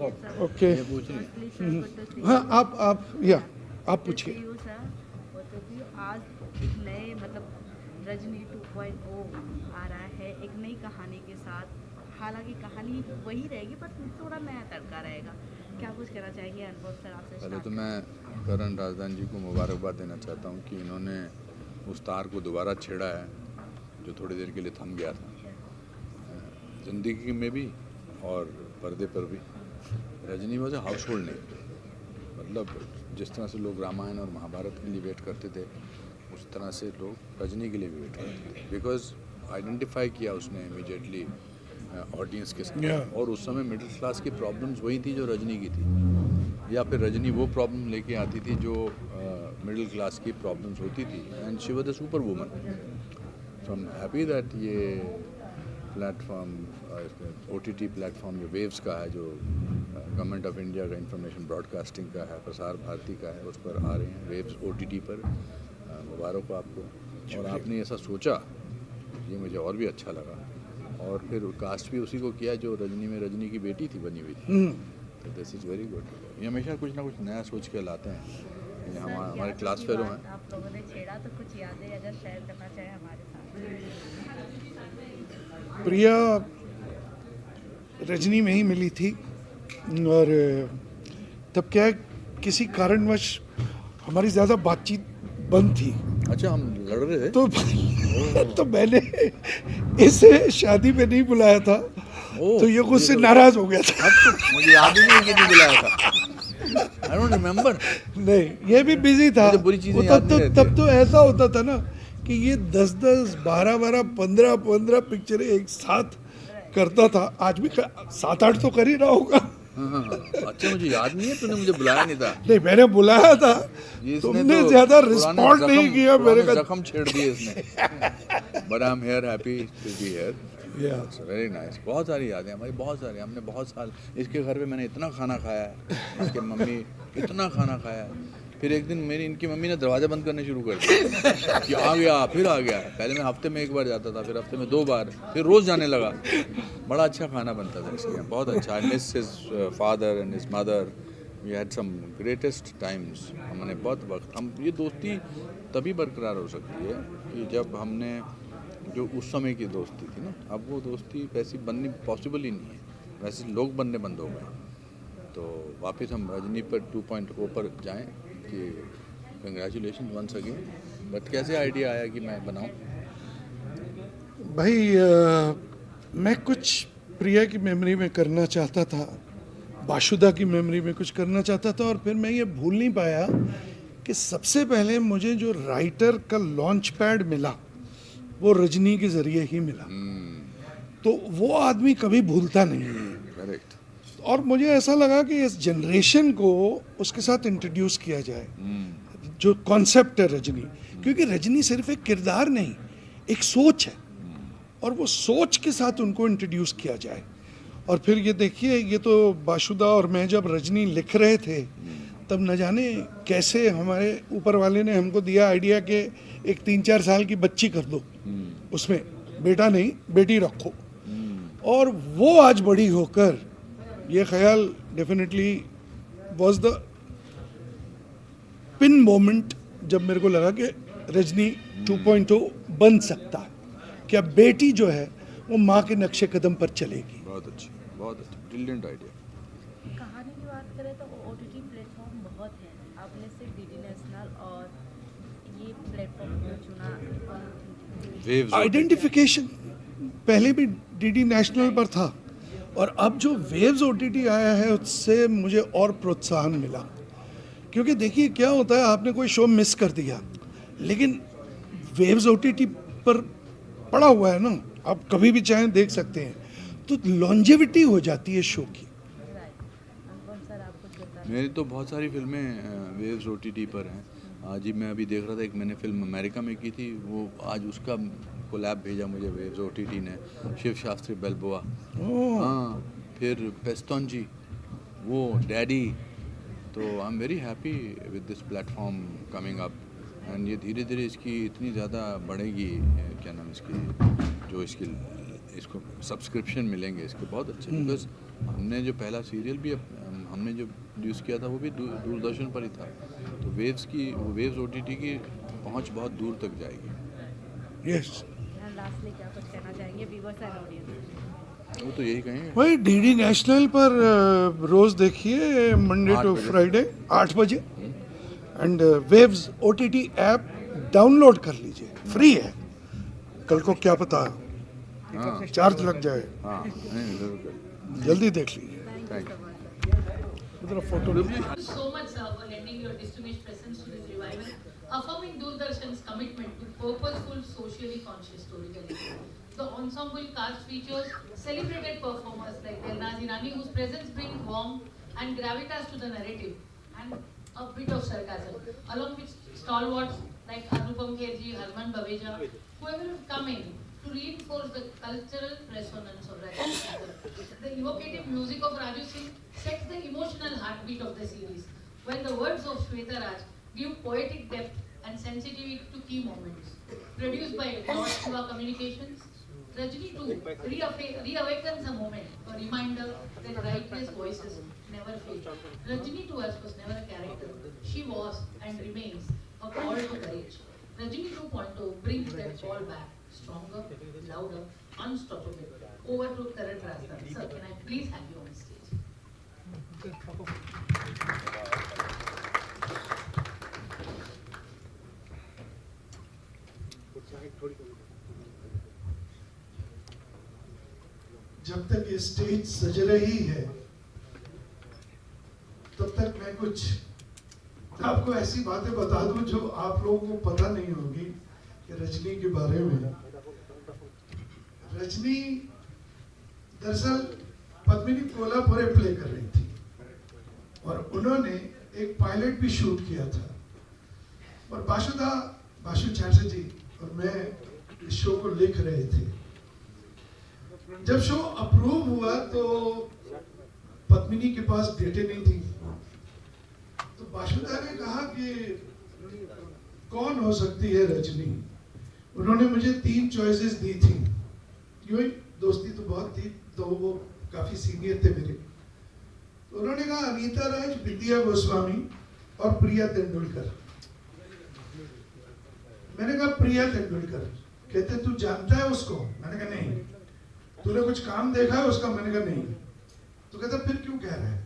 Okay, ये पूछ रही है। हाँ आप पूछिए। आज एक नए मतलब रजनी 2.0 आ रहा है एक नई कहानी के साथ। हालांकि कहानी वही रहेगी पर थोड़ा नया तड़का रहेगा। क्या कुछ कहना चाहेंगे अनुभव सर आपसे? पहले तो मैं करण राजदान जी को मुबारकबाद देना चाहता हूँ कि इन्होंने उस तार को दोबारा छेड़ा है जो थोड़ी देर के लिए थम गया था ज़िंदगी में भी और पर्दे पर भी। Rajni was a house hold name, मतलब जिस तरह से लोग रामायण और महाभारत के लिए वेट करते थे उस तरह से लोग रजनी के लिए भी वेट करते थे, बिकॉज आइडेंटिफाई किया उसने इमीडिएटली ऑडियंस के साथ। और उस समय मिडिल क्लास की प्रॉब्लम्स वही थी जो रजनी की थी, या फिर रजनी वो प्रॉब्लम लेके आती थी जो मिडिल क्लास की प्रॉब्लम्स होती थी, and she was the super woman. So I am happy that ये प्लेटफॉर्म OTT प्लेटफॉर्म जो वेव्स का है, जो गवर्नमेंट ऑफ इंडिया का इंफॉर्मेशन ब्रॉडकास्टिंग का है, प्रसार भारती का है, उस पर आ रहे हैं वेव्स OTT पर। मुबारक हो आपको, और आपने ऐसा सोचा ये मुझे और भी अच्छा लगा। और फिर कास्ट भी उसी को किया जो रजनी में रजनी की बेटी थी बनी हुई थी, तो दिस इज़ वेरी गुड। ये हमेशा कुछ ना कुछ नया सोच के लाते हैं। ये हमारे क्लास फेलो हैं। आप लोगों ने छेड़ा तो कुछ यादें अगर शेयर करना चाहे हमारे साथ। प्रिया रजनी में ही मिली थी, और तब क्या है, किसी कारणवश हमारी ज़्यादा बातचीत बंद थी। अच्छा, हम लड़ रहे थे तो मैंने इसे शादी में नहीं बुलाया था, तो ये मुझसे नाराज हो गया था। अब तो मुझे याद ही नहीं कि नहीं बुलाया था। I don't remember. नहीं, ये भी बिजी था। मुझे बुरी चीजें वो याद नहीं रहती। तब तो ऐसा होता था ना कि ये 10-10, 12-12, 15-15 पिक्चरें एक साथ करता था। आज भी 7-8 तो कर ही रहा होगा। हाँ। अच्छा, मुझे याद नहीं है, तूने मुझे बुलाया नहीं था। नहीं, मैंने बुलाया था, ये इसने तुमने तो ज्यादा पुराने रिस्पॉन्ड नहीं जख्म- किया मेरे पुराने का। जख्म छेड़ दिए इसने। But I am here, happy to be here. Very nice. बहुत सारी यादें हमारी, बहुत सारी। हमने बहुत साल इसके घर पे मैंने इतना खाना खाया है, इसके मम्मी इतना खाना खाया है। फिर एक दिन इनकी मम्मी ने दरवाज़ा बंद करने शुरू कर दिया कि आ गया, फिर आ गया। पहले मैं हफ्ते में 1 बार जाता था, फिर हफ्ते में 2 बार, फिर रोज़ जाने लगा। बड़ा अच्छा खाना बनता था इसके यहाँ, बहुत अच्छा। I miss his father and his mother. We had some greatest times. हमने बहुत वक्त, हम ये दोस्ती तभी बरकरार हो सकती है कि जब हमने जो उस समय की दोस्ती थी ना, अब वो दोस्ती वैसी बननी पॉसिबल ही नहीं है, वैसे लोग बनने बंद हो गए। तो वापस हम रजनी पर 2.0 पर जाएं कि कंग्रेचुलेशन वंस अगेन। बट कैसे आइडिया आया कि मैं बनाऊं? भाई मैं कुछ प्रिया की मेमोरी में करना चाहता था, बाशुदा की मेमोरी में कुछ करना चाहता था, और फिर मैं ये भूल नहीं पाया कि सबसे पहले मुझे जो राइटर का लॉन्च पैड मिला वो रजनी के जरिए ही मिला। तो वो आदमी कभी भूलता नहीं है। करेक्ट। और मुझे ऐसा लगा कि इस जनरेशन को उसके साथ इंट्रोड्यूस किया जाए, जो कॉन्सेप्ट है रजनी। क्योंकि रजनी सिर्फ एक किरदार नहीं, एक सोच है, और वो सोच के साथ उनको इंट्रोड्यूस किया जाए। और फिर ये देखिए, ये तो बाशुदा और मैं जब रजनी लिख रहे थे तब न जाने कैसे हमारे ऊपर वाले ने हमको दिया आइडिया कि एक 3-4 साल की बच्ची कर दो, उसमें बेटा नहीं बेटी रखो। और वो आज बड़ी होकर, ये ख्याल definitely was the pin moment जब मेरे को लगा कि रजनी 2.0 बन सकता है, क्या बेटी जो है वो माँ के नक्शे कदम पर चलेगी। बहुत अच्छी, बहुत अच्छा, ब्रिलियंट आइडिया। कहानी की बात करें तो OTT प्लेटफॉर्म बहुत है, आपने सिर्फ DD नेशनल और ये प्लेटफॉर्म क्यों चुना? वेव्स आइडेंटिफिकेशन पहले भी DD नेशनल पर था, और अब जो वेव्स OTT आया है उससे मुझे और प्रोत्साहन मिला। क्योंकि देखिए क्या होता है, आपने कोई शो मिस कर दिया, लेकिन वेव्स OTT पर पड़ा हुआ है ना, आप कभी भी चाहें देख सकते हैं, तो लॉन्जेविटी हो जाती है शो की। मेरी तो बहुत सारी फिल्में वेव्स OTT पर हैं। आज ही मैं अभी देख रहा था, एक मैंने फिल्म अमेरिका में की थी, वो आज उसका कोलैब भेजा मुझे वेव्स OTT ने, शिव शास्त्री बेल्बोआ। हाँ, फिर पेस्तौन जी, वो डैडी। तो I am very happy with this platform coming up, and ये धीरे धीरे इसकी इतनी ज़्यादा बढ़ेगी, क्या नाम इसकी, जो इसको सब्सक्रिप्शन मिलेंगे इसके बहुत अच्छे, बिकॉज हमने जो पहला सीरियल भी हमने जो प्रोड्यूस किया था वो भी दूरदर्शन पर ही था। तो वेव्स ओटीटी की पहुंच बहुत दूर तक जाएगी। यस, लास्टली क्या कुछ कहना चाहेंगे व्यूअर्स एंड ऑडियंस? वो तो यही कहेंगे। वही डीडी नेशनल पर रोज देखिए, मंडे 8 टू बजे। फ्राइडे 8 बजे, and waves OTT app download कर लीजिए, फ्री है। कल को क्या पता हाँ चार्ज लग जाए, हाँ, नहीं जरूर करें। जल्दी देख लीजिए। Thank you. इधर photo Thank you so much, sir, for lending your distinguished presence to this revival, affirming Doordarshan's commitment to purposeful, socially conscious storytelling. The ensemble cast features celebrated performers like Elnaz Irani, whose presence brings warmth and gravitas to the narrative, and a bit of sarcasm, along with stalwarts like Anupam Kherji, Harman Baweja, whoever have come in to reinforce the cultural resonance of Raju. The evocative music of Raju Singh sets the emotional heartbeat of the series, while the words of Shweta Raj give poetic depth and sensitivity to key moments. Produced by Lord Shiva Communications, Rajini 2 reawakens a moment, a reminder that righteous voices never fade. Rajini to us was never a character. She was and remains a call to courage. Rajini 2.0 brings that call back, stronger, louder, unstoppable. Over to Karan Rajan. Sir, can I please have you on stage? जब तक ये stage सज रही है तब तक मैं कुछ आपको ऐसी बातें बता दूं जो आप लोगों को पता नहीं होगी कि रजनी के बारे में। रजनी दरअसल पद्मिनी कोल्हापुरे प्ले कर रही थी और उन्होंने एक पायलट भी शूट किया था, और बाशु चाचा जी और मैं इस शो को लिख रहे थे। जब शो अप्रूव हुआ तो पद्मिनी के पास डेटें नहीं थी, तो बाशुदा ने कहा कि कौन हो सकती है रजनी। उन्होंने मुझे 3 चॉइसेस दी थी, यूं ही दोस्ती तो बहुत थी, तो वो काफी सीनियर थे मेरे। तो उन्होंने कहा अनीता राज, विद्या गोस्वामी और प्रिया तेंदुलकर। मैंने कहा प्रिया तेंदुलकर। कहते तू जानता है उसको? मैंने कहा नहीं। तूने कुछ काम देखा है उसका? मैंने कहा नहीं। तो कहता फिर क्यों कह रहा है?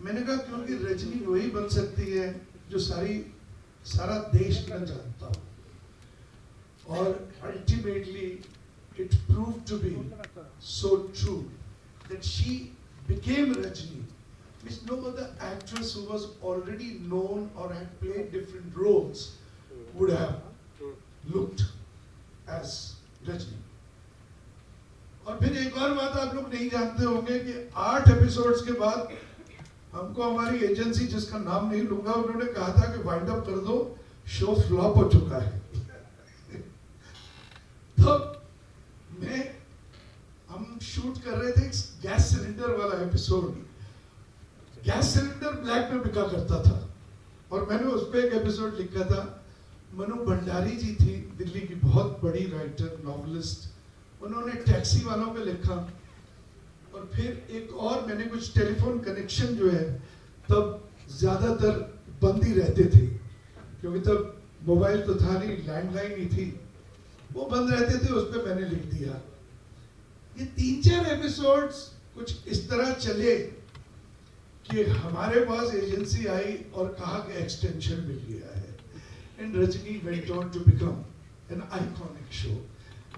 मैंने कहा क्योंकि रजनी वही बन सकती है जो सारा देश न जानता हो। और ultimately it proved to be so true that she became Rajni, which no other actress who was already known or had played different roles would have looked as Rajni. और फिर एक और बात आप लोग नहीं जानते होंगे कि 8 एपिसोड्स के बाद हमको हमारी एजेंसी, जिसका नाम नहीं लूंगा, उन्होंने कहा था कि वाइंड अप कर दो, शो फ्लॉप हो चुका है। तो हम शूट कर रहे थे गैस सिलेंडर वाला एपिसोड। गैस सिलेंडर ब्लैक में बिका करता था और मैंने उस पर एक एपिसोड लिखा था। मनु भंडारी जी थी, दिल्ली की बहुत बड़ी राइटर, नॉवेलिस्ट, उन्होंने टैक्सी वालों पे लिखा। और फिर एक और मैंने कुछ टेलीफोन कनेक्शन जो है तब ज्यादातर बंद ही रहते थे, क्योंकि तब मोबाइल तो था नहीं, लैंडलाइन ही थी, वो बंद रहते थे, उस पर मैंने लिख दिया। ये 3-4 एपिसोड्स कुछ इस तरह चले कि हमारे पास एजेंसी आई और कहा कि एक्सटेंशन मिल गया है, and Rajni went on to become an iconic show.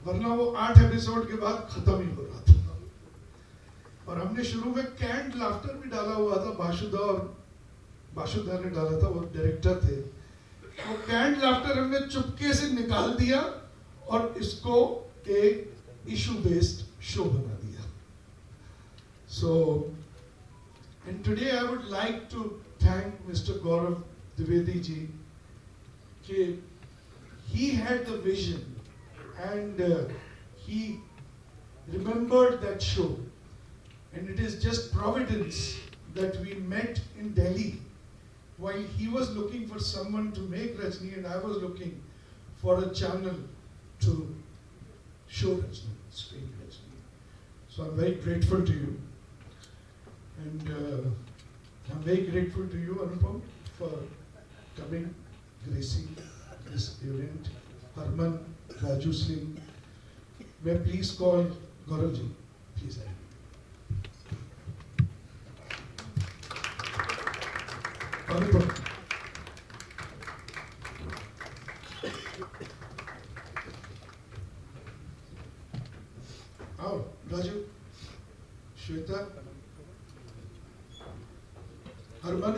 वरना वो 8 एपिसोड के बाद खत्म ही हो रहा था। और हमने शुरू में कैंड लाफ्टर भी डाला हुआ था, बाशुदा ने डाला था, वो डायरेक्टर थे। वो कैंड लाफ्टर हमने चुपके से निकाल दिया और इसको एक इशू बेस्ड शो बना दिया। So and today I would like to thank mister Gaurav Dwivedi ji कि he had the vision and he remembered that show, and it is just providence that we met in Delhi while he was looking for someone to make Rajni and I was looking for a channel to show Rajni, screen Rajni. So I'm very grateful to you. And I'm very grateful to you, Anupam, for coming, gracing this event. Harman, Raju Singh, may I please call Gaurav ji, please. Anupam. आओ, राजू, श्वेता, हरमन,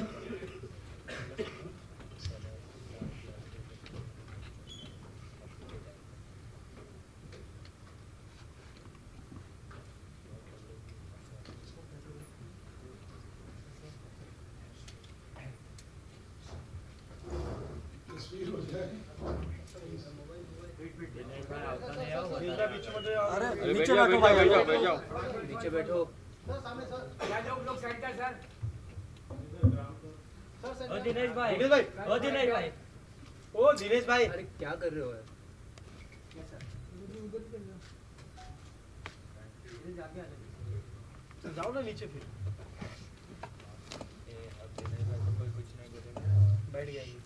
तस्वीर हो जाए। अरे नीचे बैठो भाई, नीचे बैठो। ओ दिनेश भाई, ओ दिनेश भाई, ओ दिनेश भाई, अरे क्या कर रहे हो यार? जाओ ना नीचे फिर। अब दिनेश भाई को कोई कुछ नहीं बोलेगा, बैठ गया ये।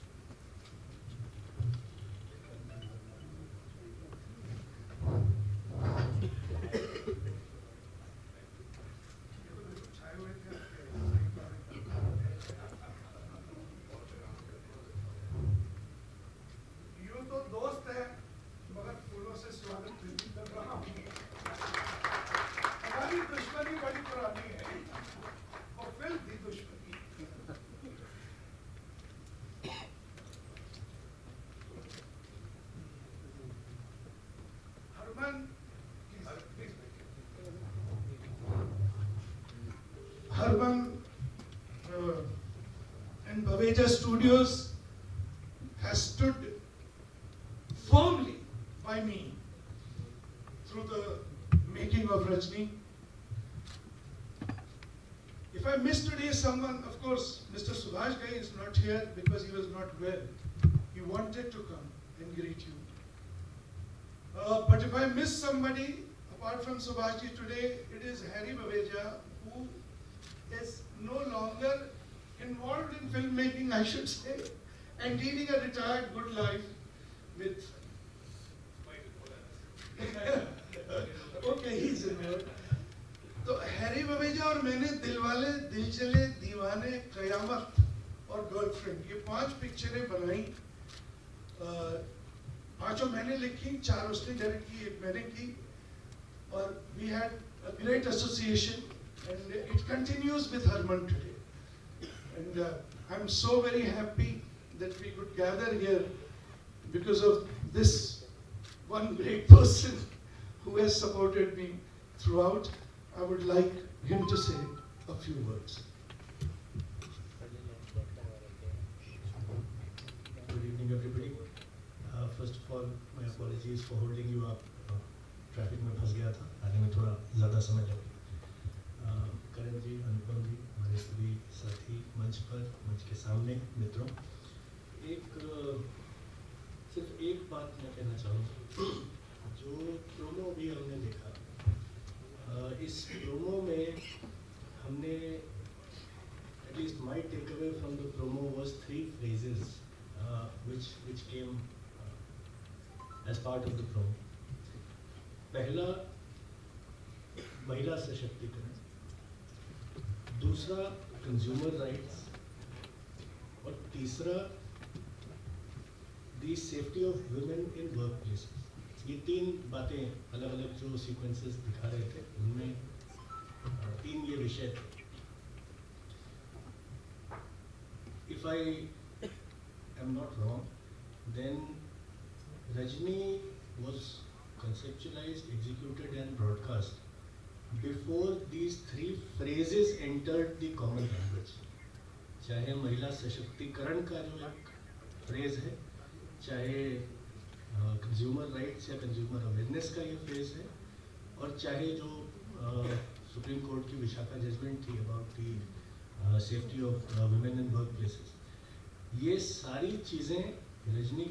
यूं तो दोस्त है, मगर फूलों से स्वागत नहीं कर रहा हूं। हमारी दुश्मनी बड़ी पुरानी है और फिर भी दुश्मनी। Harman, Harman and Baveja Studios has stood firmly by me through the making of Rajni. If I miss today someone, of course, Mr. Subhash Ghai is not here because he was not well. He wanted to come and greet you. But if I miss somebody, apart from Subhash ji today, it is Harry Baveja, who is no longer involved in filmmaking, I should say, and leading a retired good life with. Okay, he's involved. तो Harry Baweja और मैंने दिलवाले, दिल चले, दीवाने, कयामत और girlfriend, ये 5 पिक्चरें बनाई। 5 मैंने लिखी, 4 उसने डायरेक्ट की, 1 मैंने की, और we had a great association. And it continues with Harman today. And I'm so very happy that we could gather here because of this one great person who has supported me throughout. I would like him to say a few words. Good evening, everybody. First of all, my apologies for holding you up. Traffic में फंस गया था, आने में थोड़ा ज़्यादा समय लगा। करण जी, अनुपम जी, हमारे सभी साथी मंच पर, मंच के सामने मित्रों, सिर्फ एक बात मैं कहना चाहूँगा। जो प्रोमो भी हमने देखा, इस प्रोमो में हमने, at least my takeaway from the promo was 3 phrases which came as part of the promo. पहला, महिला सशक्तिकरण, दूसरा कंज्यूमर राइट्स, और तीसरा the safety of women in work places. ये 3 बातें अलग अलग जो सीक्वेंसेस दिखा रहे थे, उनमें 3 ये विषय थे। If I am not wrong, then Rajni was conceptualized, executed and broadcast before these 3 phrases entered the common language. चाहे महिला सशक्तिकरण का जो एक फ्रेज है, चाहे कंज्यूमर राइट्स या कंज्यूमर अवेयरनेस का ये फ्रेज है, और चाहे जो सुप्रीम कोर्ट की विशाखा जजमेंट थी about the safety of women in work places, ये सारी चीज़ें रजनी के